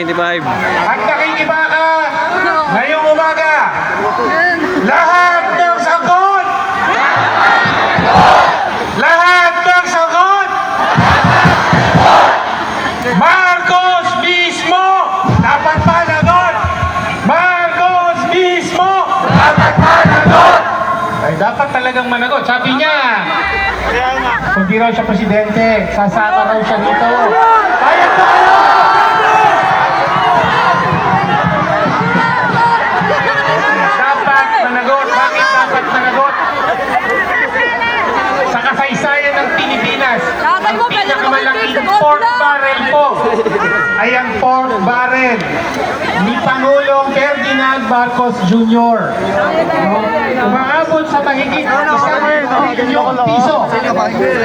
2025. At nakikiba ka ngayong umaga. Lahat ng sagot! Lahat ng sagot! Marcos mismo! Dapat managot! Marcos mismo! Dapat managot! Ay, dapat talagang managot. Sabi niya, kung di raw siya presidente, sasama raw siya dito. Kaya ko kayo! Dapat managot. Bakit dapat managot? Sa kasaysayan ng Pilipinas, ang pinakamalaking pork barrel po ay ang pork barrel ni Pangulong Ferdinand Marcos Jr. Umaabot sa mahigit ₱1 piso.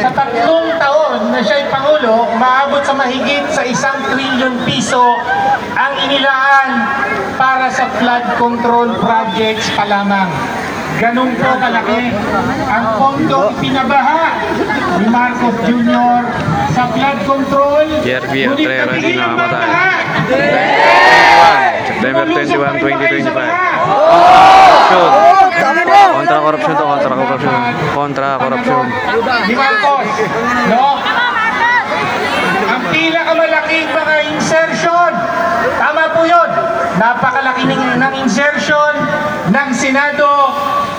Sa 3 taon na siya'y Pangulo, umaabot sa mahigit sa ₱1 trilyon ang inilaan para sa flood control projects pa lamang. Ganun po kalaki ang pondo pinabaha ni Marcos Jr. sa flood control. Jerby Ngunit Atrera di natigil ang nakamatay. pagbaha. September 21, 2025. Kontra korupsyon to, kontra korupsyon. Kontra korupsyon. Ni Marcos, no? Ang pinakamalaking mga insertion, tama po yun, napakalaki ng insertion ng Senado,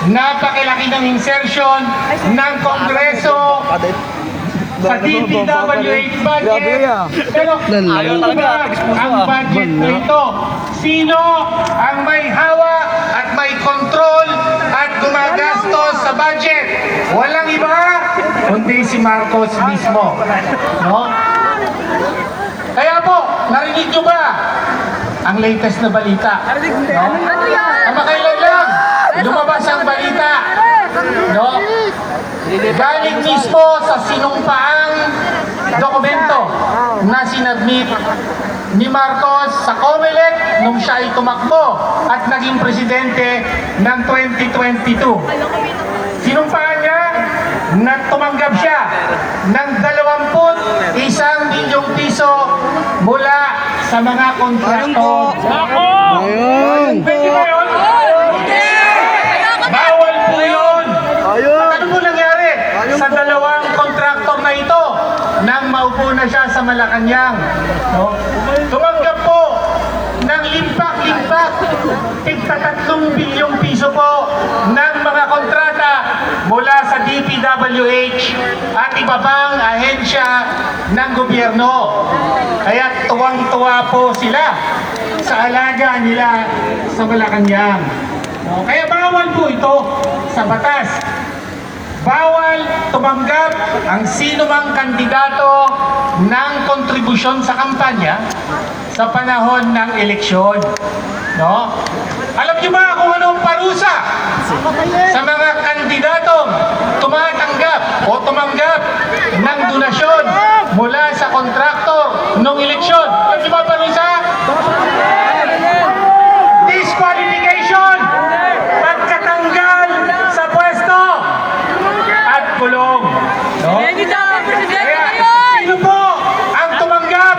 napakalaki ng insertion ng Kongreso sa DPWH budget. Pero ano ba ang budget na ito? Sino ang may hawak at may control at gumagastos sa budget? Walang iba kundi si Marcos mismo, no? Kaya po, narinig nyo ba ang latest na balita? No? Kamakailan lang, lumabas ang balita. No? Galing mismo sa sinumpaang dokumento na sinabmit ni Marcos sa COMELEC nung siya ay tumakbo at naging presidente ng 2022. Sinumpaan niya na tumanggap siya ng ₱21 milyong mula sa mga kontraktor. Pwede ba yun? Bawal po yun. At ano po nangyari sa 2 kontraktor na ito nang maupo na siya sa Malacanang? No? Tumanggap po ng limpak-limpak tig-3 bilyong piso po ng mga kontrata mula sa DPWH at iba pang ahensya ng gobyerno. Kaya tuwang-tuwa po sila sa alaga nila sa Malacanang. Kaya bawal po ito sa batas. Bawal tumanggap ang sino mang kandidato ng kontribusyon sa kampanya sa panahon ng eleksyon. No? Alam niyo ba kung anong parusa sa mga kandidatong tumatanggap o tumanggap ng donasyon mula sa kontraktor ng eleksyon? Alam niyo ba parusa? Disqualification! Pagkatanggal sa pwesto at kulong. No? Kaya, sino po ang tumanggap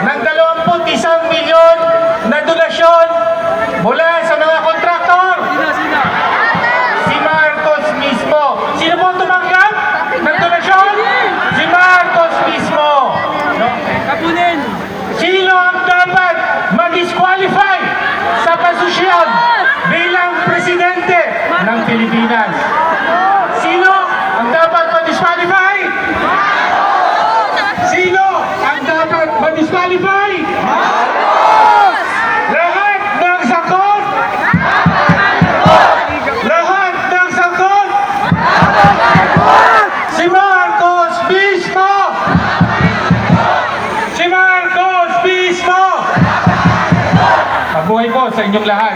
ng 21 milyon na donasyon mula sa mga kontraktor? Si Marcos mismo. Sino po ang tumanggap ng donasyon? Si Marcos mismo. No? Sino ang dapat mag-disqualify sa pasosyal bilang presidente ng Pilipinas? Sino ang dapat mag-disqualify? Sino ang dapat mag-disqualify? Lahat ng sakot! Lahat ng sakot! Si Marcos mismo! Si Marcos mismo! Mabuhay po sa inyong lahat.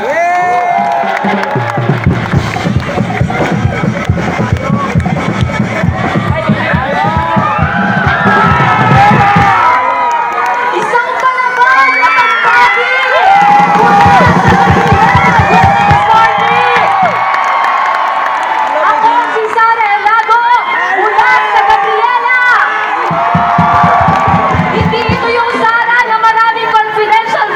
Isang palaban na pagpagi! Ako si Sara Elago mula sa Gabriela! Hindi ito yung Sara na maraming confidential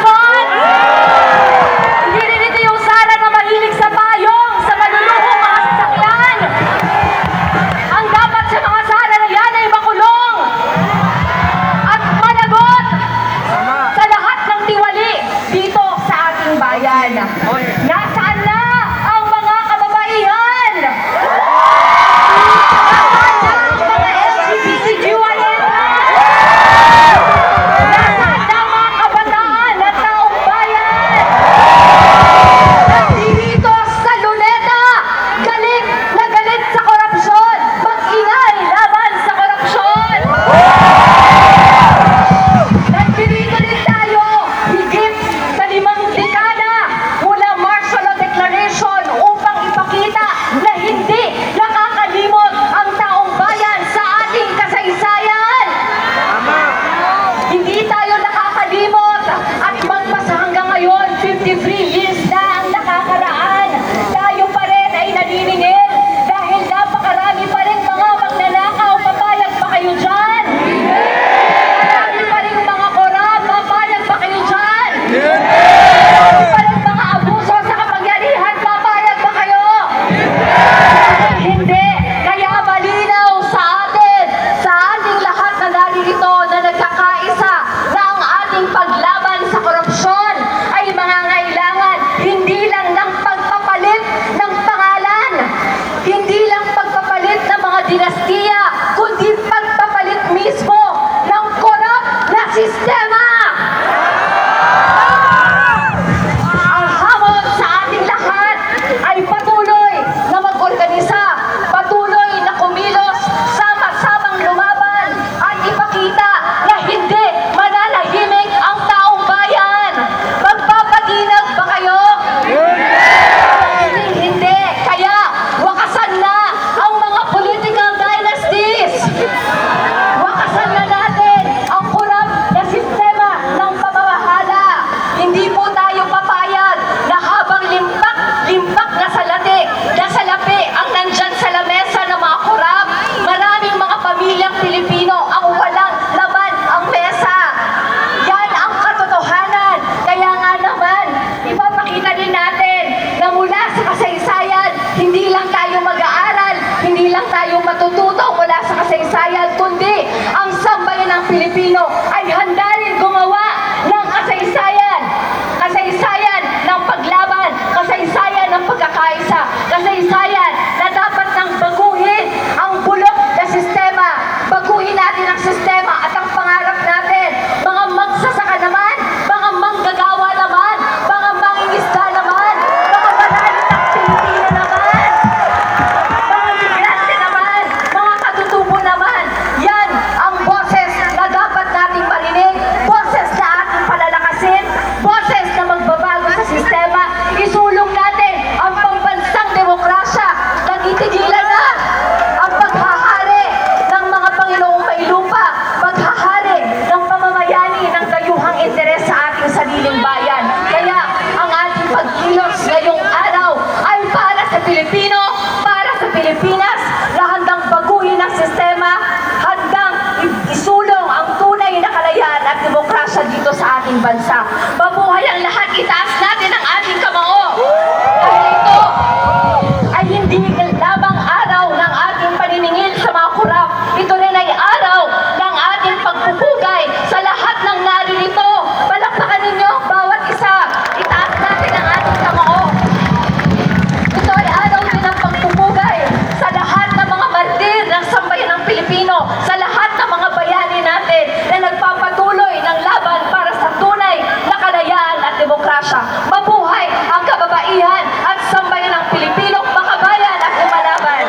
Pilipino, para sa Pilipinas, na handang baguhin ang sistema, handang isulong ang tunay na kalayaan at demokrasya dito sa ating bansa. Mabuhay ang lahat, itaas natin ang ating kamao. Dahil ito ay hindi lamang araw ng ating paniningil sa mga kurap. Ito rin ay araw ng ating pagpupugay sa lahat ng naririto. Palakpakan ninyo bawat isa. Itaas natin ang ating kamao. Ito ay araw din ng pagpupugay sa lahat ng mga martir ng sambayan ng Pilipino, sa lahat ng mga bayani natin na nagpapatuloy ng laban para sa tunay na kalayaan at demokrasya. Mabuhay ang kababaihan at sambayan ng Pilipino, makabayan at lumalaban.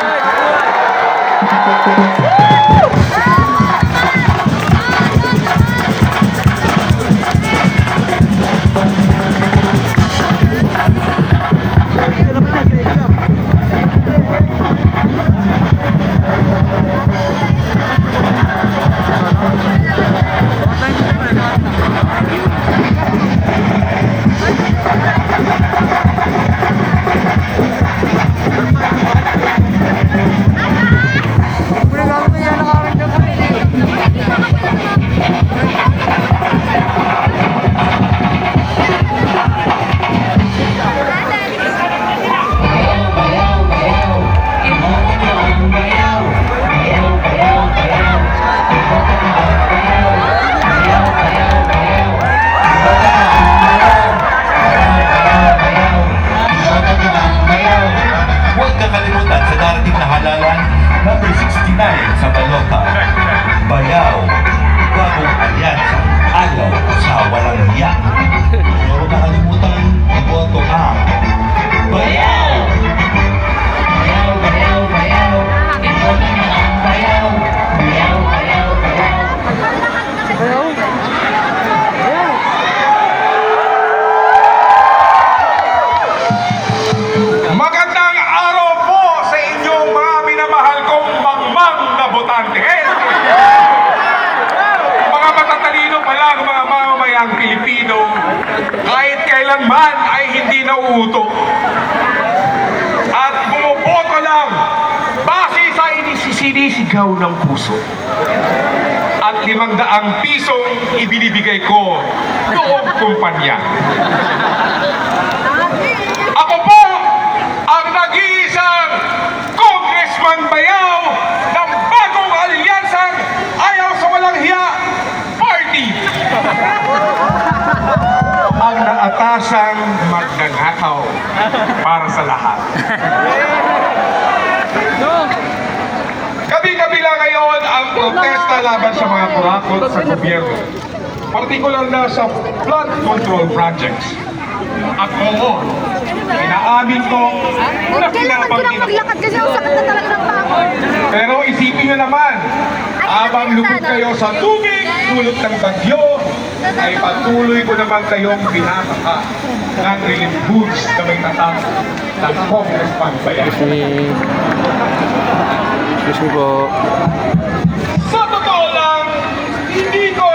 Huwag kakalimutan sa darating na halalan, number 69 sa balota. Bayaw, bagong alyansa, ayaw sa walang hiya. Huwag kakalimutan iboto ang Bayaw! Bayaw, bayaw, bayaw, iboto niyo ang bayaw. Bayaw, bayaw, bayaw. Magandang araw po sa inyong mga minamahal kong mangmang na botante. Mga matatalino pala ng mga mamamayang Pilipino, kahit kailanman ay hindi nauuto. At bumuboto lang base sa sinisigaw ng puso. At 500 pisong ibinibigay ko noong kumpanya. Ako po ang nag-iisang Congressman Bayaw ng bagong alyansang ayaw sa walang hiya party. Ang naatasang magnanakaw para sa lahat. Gabi-gabi lang ngayon ang protesta laban sa mga kurakot sa gobyerno. Partikular na sa flood control projects. At oo, inaamin ko na Kailangan ko lang pinapangin ako. maglakad kasi ang sakit na talaga ng pako. Pero isipin nyo naman, habang lubog kayo sa tubig, dulot ng bagyo, ay patuloy ko naman kayong pinapaka ng relief goods na may tatak ng Congressman Bayan. Excuse me po. Sa totoo lang, hindi ko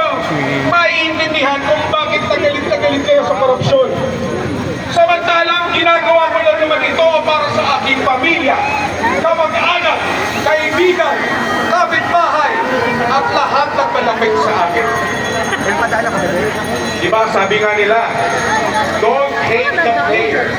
maiintindihan kung bakit tagalit kayo sa korupsyon. Samantalang ginagawa ko lang naman ito para sa aking pamilya, kamag-anak, kaibigan, kapitbahay, at lahat ng malapit sa akin. Diba sabi nga nila, don't hate the player.